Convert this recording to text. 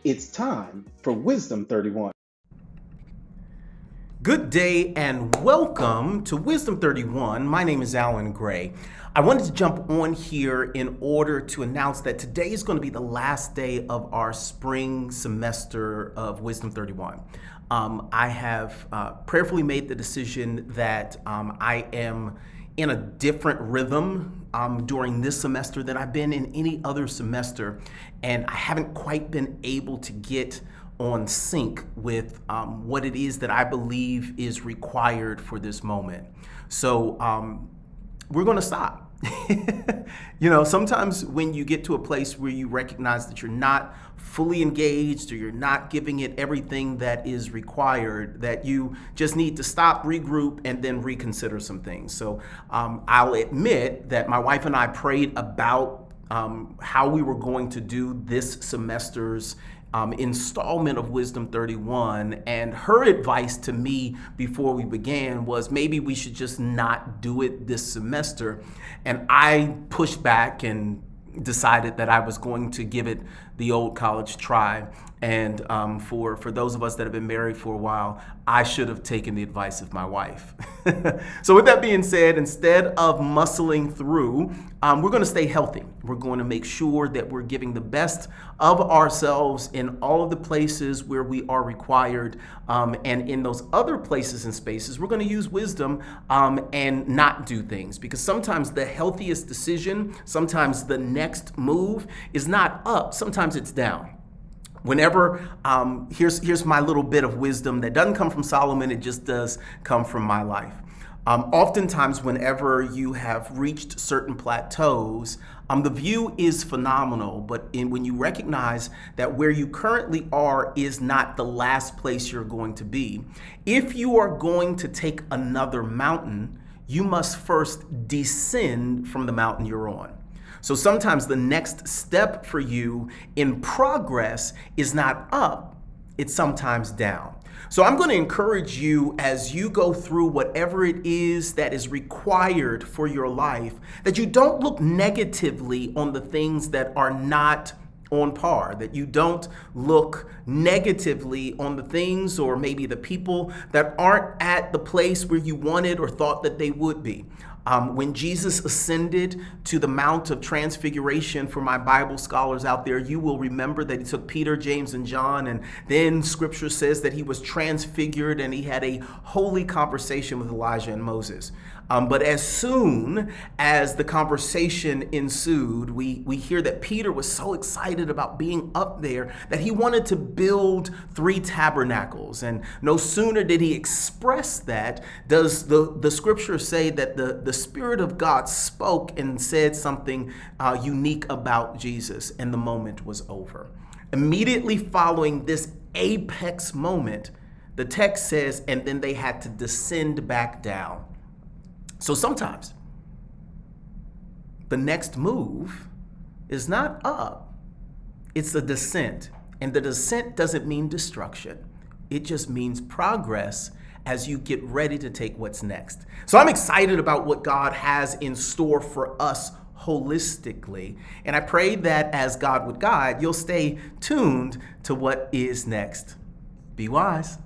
It's time for Wisdom 31. Good day and welcome to Wisdom 31. My name is Alan Gray. I wanted to jump on here in order to announce that today is going to be the last day of our spring semester of Wisdom 31. I have prayerfully made the decision that I am in a different rhythm during this semester than I've been in any other semester, and I haven't quite been able to get on sync with what it is that I believe is required for this moment. So we're going to stop. Sometimes when you get to a place where you recognize that you're not fully engaged or you're not giving it everything that is required, that you just need to stop, regroup, and then reconsider some things. So I'll admit that my wife and I prayed about how we were going to do this semester's installment of Wisdom 31, and her advice to me before we began was maybe we should just not do it this semester. And I pushed back and decided that I was going to give it the old college try. And for those of us that have been married for a while, I should have taken the advice of my wife. So with that being said, instead of muscling through, we're going to stay healthy. We're going to make sure that we're giving the best of ourselves in all of the places where we are required. And in those other places and spaces, we're going to use wisdom and not do things. Because sometimes the healthiest decision, sometimes the next move is not up, sometimes it's down. Whenever, here's my little bit of wisdom that doesn't come from Solomon, it just does come from my life. Oftentimes, whenever you have reached certain plateaus, the view is phenomenal, but when you recognize that where you currently are is not the last place you're going to be, if you are going to take another mountain, you must first descend from the mountain you're on. So sometimes the next step for you in progress is not up, it's sometimes down. So I'm going to encourage you as you go through whatever it is that is required for your life, that you don't look negatively on the things that are not on par, that you don't look negatively on the things or maybe the people that aren't at the place where you wanted or thought that they would be. When Jesus ascended to the Mount of Transfiguration, for my Bible scholars out there, you will remember that he took Peter, James, and John, and then scripture says that he was transfigured and he had a holy conversation with Elijah and Moses. But as soon as the conversation ensued, we hear that Peter was so excited about being up there that he wanted to build 3 tabernacles. And no sooner did he express that, does the scripture say that the Spirit of God spoke and said something unique about Jesus, and the moment was over. Immediately following this apex moment, the text says, and then they had to descend back down. So sometimes the next move is not up, it's a descent. And the descent doesn't mean destruction. It just means progress as you get ready to take what's next. So I'm excited about what God has in store for us holistically. And I pray that as God would guide, you'll stay tuned to what is next. Be wise.